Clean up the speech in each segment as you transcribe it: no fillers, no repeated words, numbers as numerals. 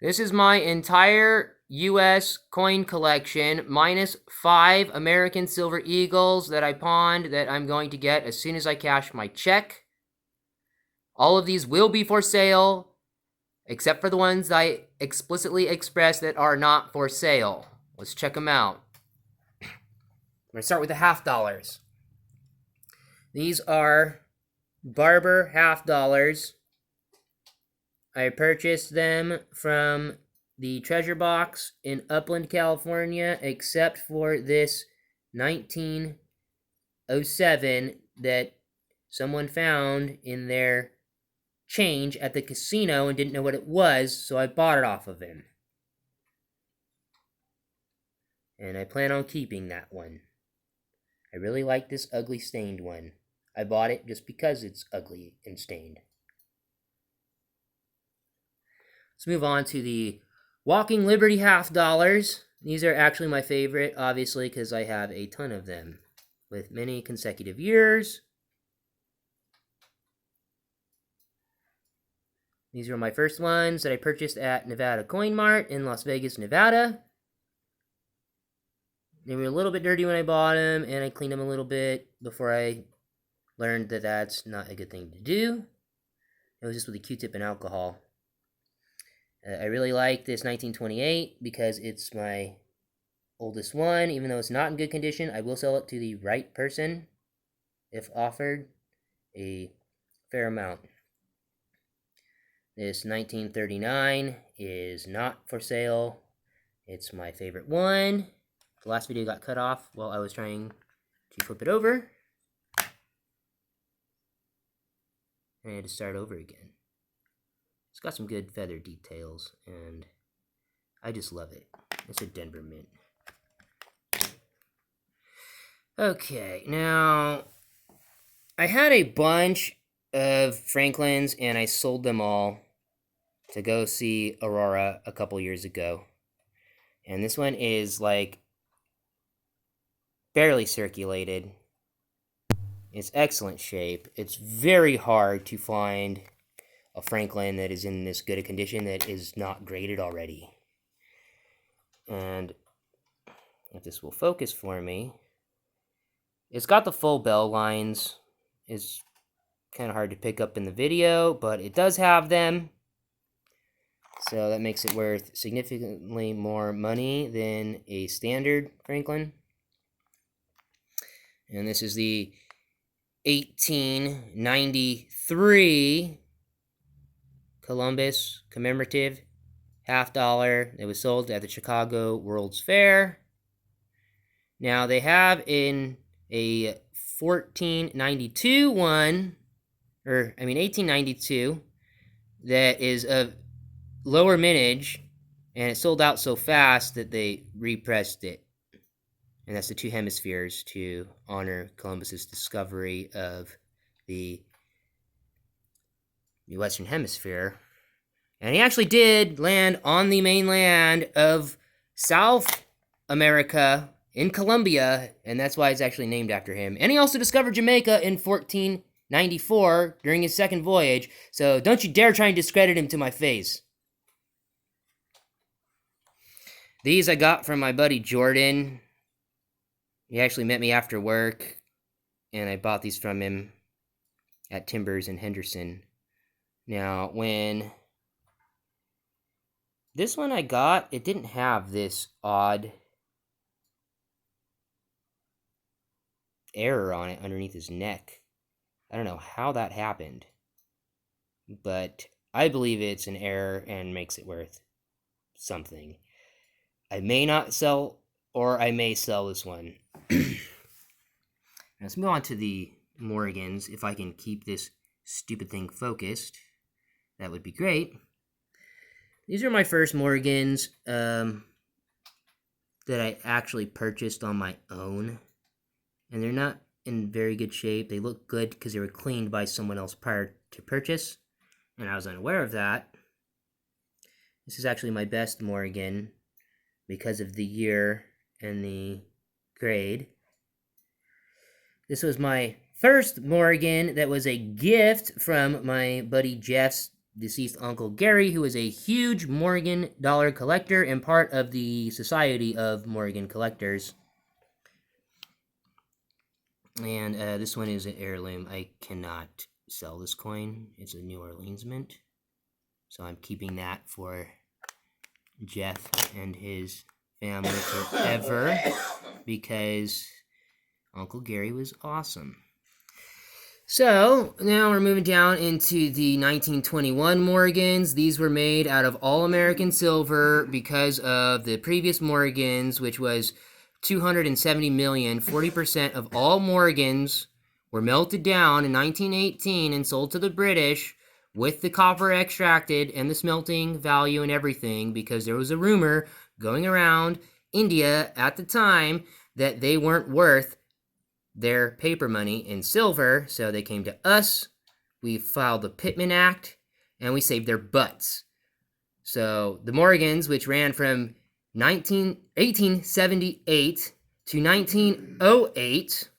This is my entire U.S. coin collection, minus 5 American Silver Eagles that I pawned that I'm going to get as soon as I cash my check. All of these will be for sale, except for the ones I explicitly expressed that are not for sale. Let's check them out. I'm going to start with the half dollars. These are Barber half dollars. I purchased them from the treasure box in Upland, California, except for this 1907 that someone found in their change at the casino and didn't know what it was, so I bought it off of him. And I plan on keeping that one. I really like this ugly stained one. I bought it just because it's ugly and stained. Let's move on to the Walking Liberty half dollars. These are actually my favorite, obviously, because I have a ton of them with many consecutive years. These were my first ones that I purchased at Nevada Coin Mart in Las Vegas, Nevada. They were a little bit dirty when I bought them, and I cleaned them a little bit before I learned that that's not a good thing to do. It was just with a Q-tip and alcohol. I really like this 1928 because it's my oldest one. Even though it's not in good condition, I will sell it to the right person if offered a fair amount. This 1939 is not for sale. It's my favorite one. The last video got cut off while I was trying to flip it over. And I had to start over again. It's got some good feather details, and I just love it. It's a Denver mint. Okay, now, I had a bunch of Franklins, and I sold them all to go see Aurora a couple years ago. And this one is, like, barely circulated. It's excellent shape. It's very hard to find a Franklin that is in this good a condition that is not graded already. And if this will focus for me, it's got the full bell lines. It's kind of hard to pick up in the video, but it does have them. So that makes it worth significantly more money than a standard Franklin. And this is the 1893 Columbus commemorative half dollar. It was sold at the Chicago World's Fair. Now they have in a 1492 one, 1892, that is of lower mintage, and it sold out so fast that they repressed it. And that's the two hemispheres to honor Columbus's discovery of the Western Hemisphere. And he actually did land on the mainland of South America in Colombia, and that's why it's actually named after him. And he also discovered Jamaica in 1494 during his second voyage, so don't you dare try and discredit him to my face. These I got from my buddy Jordan. He actually met me after work, and I bought these from him at Timbers in Henderson. Now, when this one I got, it didn't have this odd error on it underneath his neck. I don't know how that happened, but I believe it's an error and makes it worth something. I may not sell, or I may sell this one. Let's move on to the Morgans. If I can keep this stupid thing focused, that would be great. These are my first Morgans that I actually purchased on my own. And they're not in very good shape. They look good because they were cleaned by someone else prior to purchase. And I was unaware of that. This is actually my best Morgan because of the year and the grade. This was my first Morgan that was a gift from my buddy Jeff's deceased Uncle Gary, who was a huge Morgan dollar collector and part of the Society of Morgan Collectors. And this one is an heirloom. I cannot sell this coin. It's a New Orleans mint. So I'm keeping that for Jeff and his family forever because Uncle Gary was awesome. So now we're moving down into the 1921 Morgans. These were made out of all American silver because of the previous Morgans, which was 270 million. 40% of all Morgans were melted down in 1918 and sold to the British with the copper extracted and the smelting value and everything, because there was a rumor going around India at the time that they weren't worth their paper money in silver, so they came to us. We filed the Pittman Act, and we saved their butts. So the Morgans, which ran from 1878 to 1908,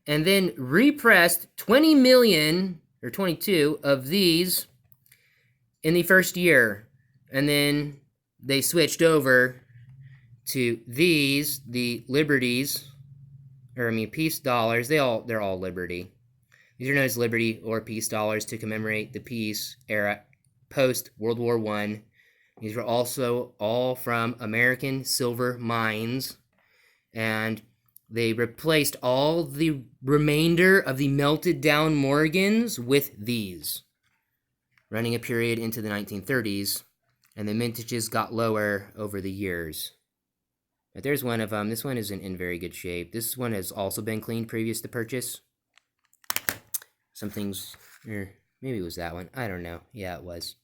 and then repressed 20 million or 22 of these in the first year, and then they switched over to these, the Liberties, peace dollars. They're all Liberty. These are known as Liberty or peace dollars to commemorate the peace era post World War I. These were also all from American silver mines, and they replaced all the remainder of the melted down Morgans with these, running a period into the 1930s, and the mintages got lower over the years. But there's one of them. This one isn't in very good shape. This one has also been cleaned previous to purchase. Some things, or maybe it was that one. I don't know. Yeah, it was.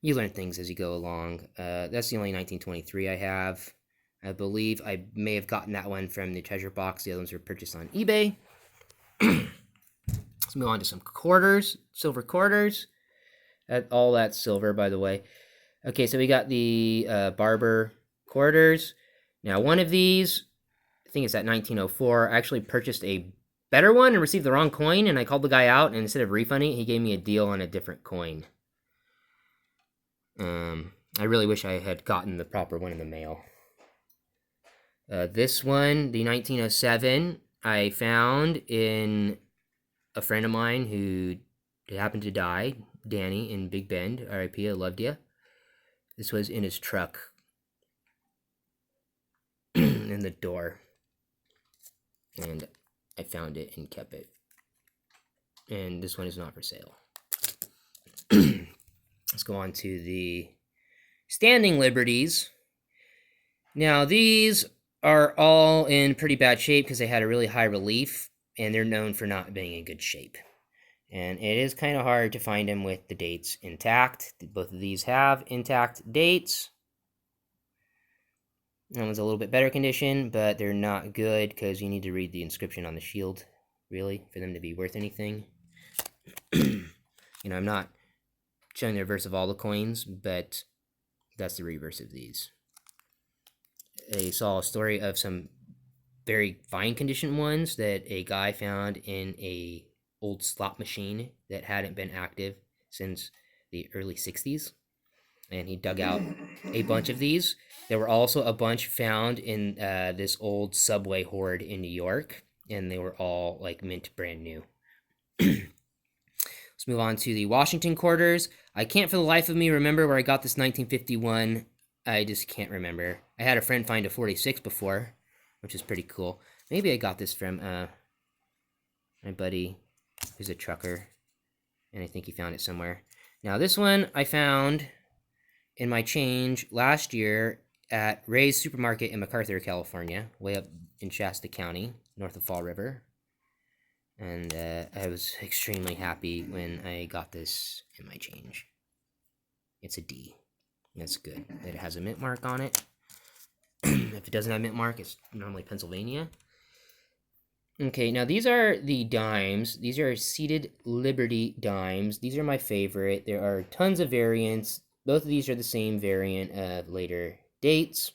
You learn things as you go along. That's the only 1923 I have. I believe I may have gotten that one from the treasure box. The other ones were purchased on eBay. Let's move on to some quarters, silver quarters. All that silver, by the way. Okay, so we got the Barbour Quarters. Now, one of these, I think it's at 1904, I actually purchased a better one and received the wrong coin, and I called the guy out, and instead of refunding it, he gave me a deal on a different coin. I really wish I had gotten the proper one in the mail. This one, the 1907, I found in a friend of mine who happened to die, Danny in Big Bend, R.I.P., I loved you. This was in his truck. In the door, and I found it and kept it, and this one is not for sale. Let's go on to the standing Liberties. Now these are all in pretty bad shape because they had a really high relief, and they're known for not being in good shape, and it is kind of hard to find them with the dates intact. Both of these have intact dates. That one's a little bit better condition, but they're not good because you need to read the inscription on the shield, really, for them to be worth anything. I'm not showing the reverse of all the coins, but that's the reverse of these. I saw a story of some very fine condition ones that a guy found in a old slot machine that hadn't been active since the early 60s. And he dug out a bunch of these. There were also a bunch found in this old subway hoard in New York, and they were all like mint brand new. Let's move on to the Washington Quarters. I can't for the life of me remember where I got this 1951. I just can't remember. I had a friend find a 46 before, which is pretty cool. Maybe I got this from my buddy who's a trucker, and I think he found it somewhere. Now this one I found in my change last year at Ray's Supermarket in MacArthur, California, way up in Shasta County, north of Fall River. And I was extremely happy when I got this in my change. It's a D. That's good. It has a mint mark on it. If it doesn't have mint mark, it's normally Pennsylvania. Okay, now these are the dimes. These are seated Liberty dimes. These are my favorite. There are tons of variants. Both of these are the same variant of later dates.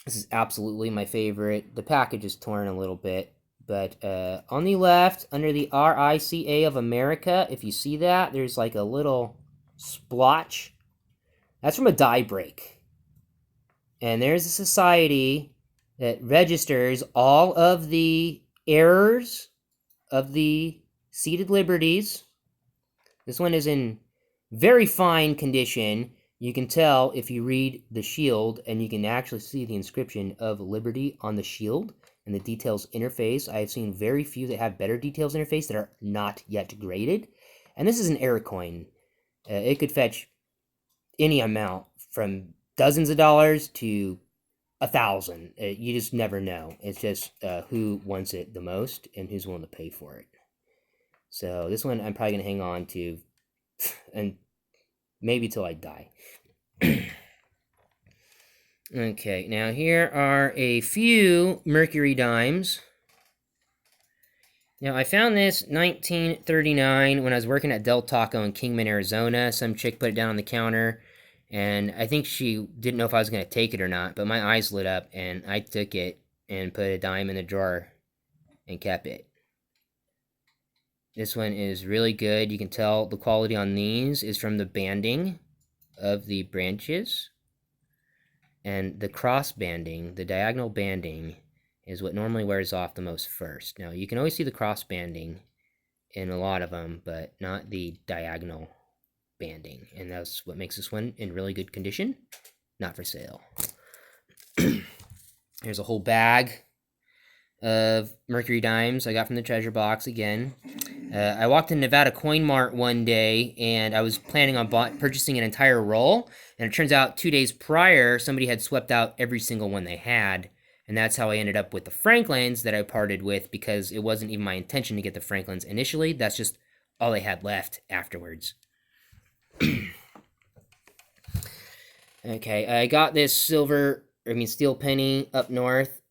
This is absolutely my favorite. The package is torn a little bit, But on the left, under the RICA of America, if you see that, there's like a little splotch. That's from a die break. And there's a society that registers all of the errors of the ceded liberties. This one is in very fine condition. You can tell if you read the shield, and you can actually see the inscription of Liberty on the shield and the details interface. I have seen very few that have better details interface that are not yet graded. And this is an error coin. It could fetch any amount from dozens of dollars to 1,000. You just never know. It's just who wants it the most and who's willing to pay for it. So this one I'm probably going to hang on to and maybe till I die. Okay, now here are a few Mercury Dimes. Now, I found this 1939 when I was working at Del Taco in Kingman, Arizona. Some chick put it down on the counter, and I think she didn't know if I was going to take it or not, but my eyes lit up, and I took it and put a dime in the drawer and kept it. This one is really good. You can tell the quality on these is from the banding of the branches. And the cross banding, the diagonal banding, is what normally wears off the most first. Now, you can always see the cross banding in a lot of them, but not the diagonal banding. And that's what makes this one in really good condition. Not for sale. Here's a whole bag of Mercury Dimes I got from the treasure box again. I walked in Nevada Coin Mart one day, and I was planning on purchasing an entire roll, and it turns out 2 days prior, somebody had swept out every single one they had, and that's how I ended up with the Franklins that I parted with, because it wasn't even my intention to get the Franklins initially. That's just all they had left afterwards. Okay, I got this steel penny up north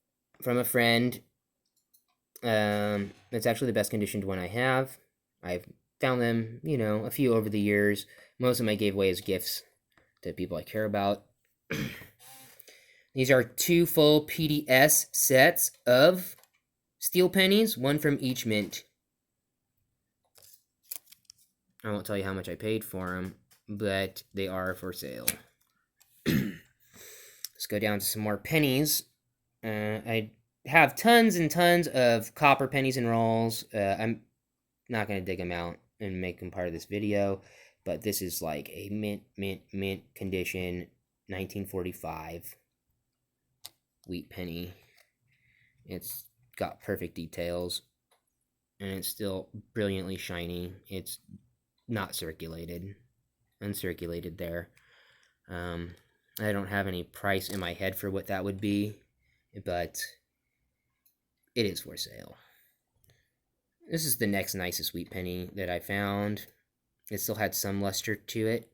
from a friend. It's actually the best conditioned one I have. I've found them, a few over the years. Most of them I gave away as gifts to people I care about. These are 2 full PDS sets of steel pennies, one from each mint. I won't tell you how much I paid for them, but they are for sale. Let's go down to some more pennies. I have tons and tons of copper pennies and rolls. I'm not going to dig them out and make them part of this video, but this is like a mint condition 1945 wheat penny. It's got perfect details, and it's still brilliantly shiny. It's not uncirculated there. I don't have any price in my head for what that would be, but it is for sale. This is the next nicest wheat penny that I found. It still had some luster to it.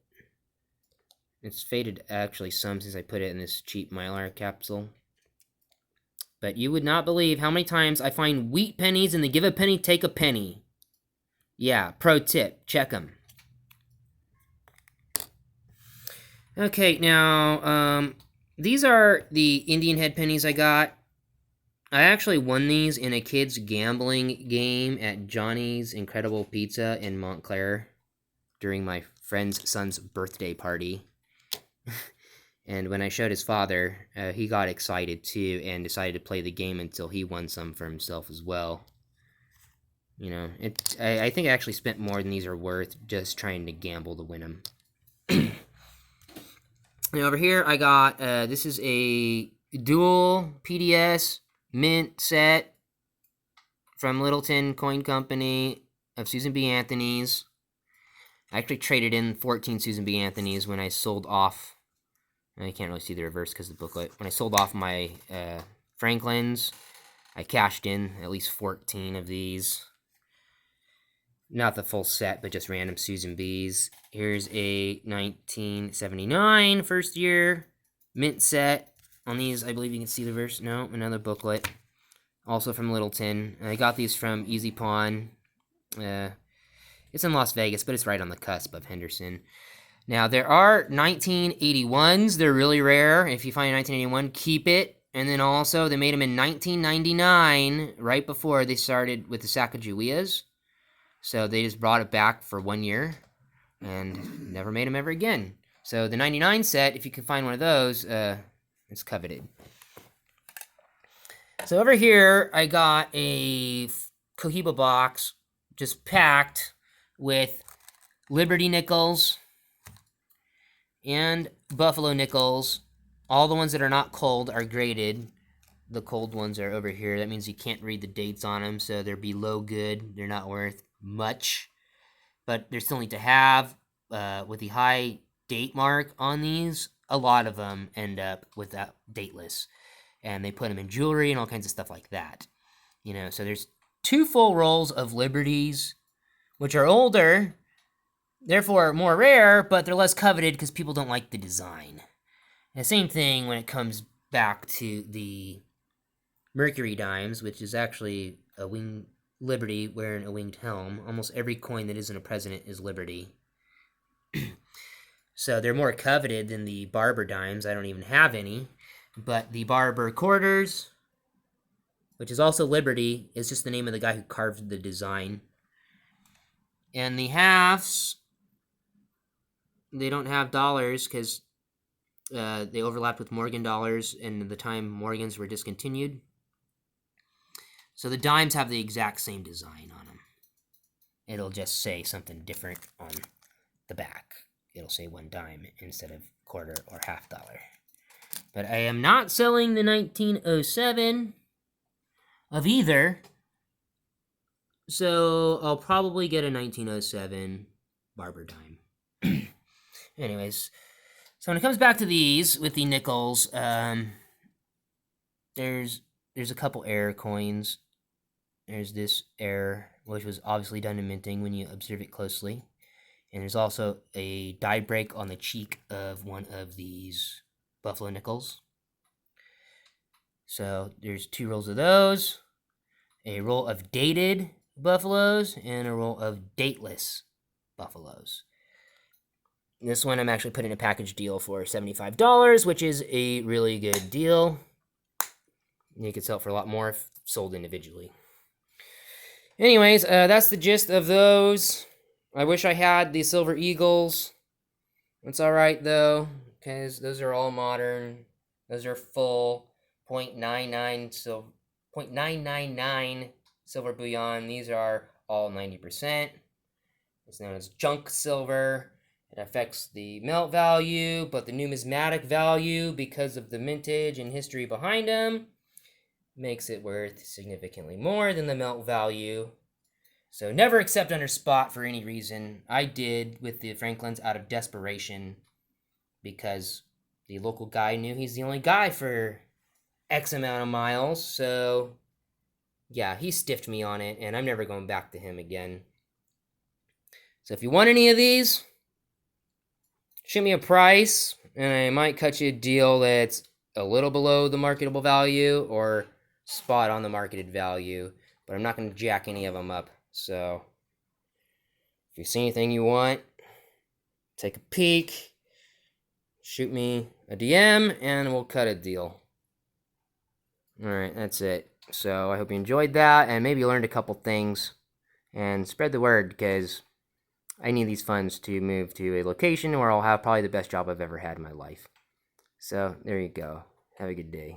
It's faded actually some since I put it in this cheap Mylar capsule. But you would not believe how many times I find wheat pennies and they give a penny, take a penny. Yeah, pro tip, check them. Okay, now, these are the Indian Head pennies I got. I actually won these in a kid's gambling game at Johnny's Incredible Pizza in Montclair during my friend's son's birthday party. And when I showed his father, he got excited too and decided to play the game until he won some for himself as well. I think I actually spent more than these are worth just trying to gamble to win them. And over here I got, this is a dual PDS mint set from Littleton Coin Company of Susan B. Anthony's. I actually traded in 14 Susan B. Anthony's when I sold off. I can't really see the reverse because of the booklet. When I sold off my Franklins, I cashed in at least 14 of these. Not the full set, but just random Susan B's. Here's a 1979 first year mint set. On these, I believe you can see the reverse. No, another booklet. Also from Littleton. I got these from Easy Pawn. It's in Las Vegas, but it's right on the cusp of Henderson. Now, there are 1981s. They're really rare. If you find a 1981, keep it. And then also, they made them in 1999, right before they started with the Sacagaweas. So they just brought it back for 1 year and never made them ever again. So the 99 set, if you can find one of those, it's coveted. So over here, I got a Cohiba box just packed with Liberty nickels and Buffalo nickels. All the ones that are not cold are graded. The cold ones are over here. That means you can't read the dates on them, so they're below good. They're not worth much, but they're still neat to have. With the high date mark on these, a lot of them end up with that dateless, and they put them in jewelry and all kinds of stuff like that. You know, so there's 2 full rolls of Liberties, which are older, therefore more rare, but they're less coveted because people don't like the design. And the same thing when it comes back to the Mercury Dimes, which is actually a winged Liberty wearing a winged helm. Almost every coin that isn't a president is Liberty. So they're more coveted than the Barber Dimes. I don't even have any. But the Barbour Quarters, which is also Liberty, is just the name of the guy who carved the design. And the halves, they don't have dollars because they overlapped with Morgan dollars in the time Morgans were discontinued. So the dimes have the exact same design on them. It'll just say something different on the back. It'll say 1 dime instead of quarter or half dollar. But I am not selling the 1907 of either. So I'll probably get a 1907 Barber dime. Anyways, so when it comes back to these with the nickels, there's a couple error coins. There's this error, which was obviously done in minting when you observe it closely. And there's also a die break on the cheek of one of these Buffalo nickels. So there's 2 rolls of those, a roll of dated Buffaloes, and a roll of dateless Buffaloes. This one I'm actually putting a package deal for $75, which is a really good deal. You could sell it for a lot more if sold individually. Anyways, that's the gist of those. I wish I had the Silver Eagles. It's alright though, because those are all modern. Those are full 0.999 silver bullion. These are all 90%. It's known as junk silver. It affects the melt value, but the numismatic value, because of the mintage and history behind them, makes it worth significantly more than the melt value. So never accept under spot for any reason. I did with the Franklins out of desperation because the local guy knew he's the only guy for X amount of miles. So yeah, he stiffed me on it, and I'm never going back to him again. So if you want any of these, shoot me a price, and I might cut you a deal that's a little below the marketable value or spot on the marketed value, but I'm not going to jack any of them up. So if you see anything you want, take a peek, shoot me a DM, and we'll cut a deal. Alright, that's it. So I hope you enjoyed that, and maybe you learned a couple things, and spread the word, because I need these funds to move to a location where I'll have probably the best job I've ever had in my life. So there you go. Have a good day.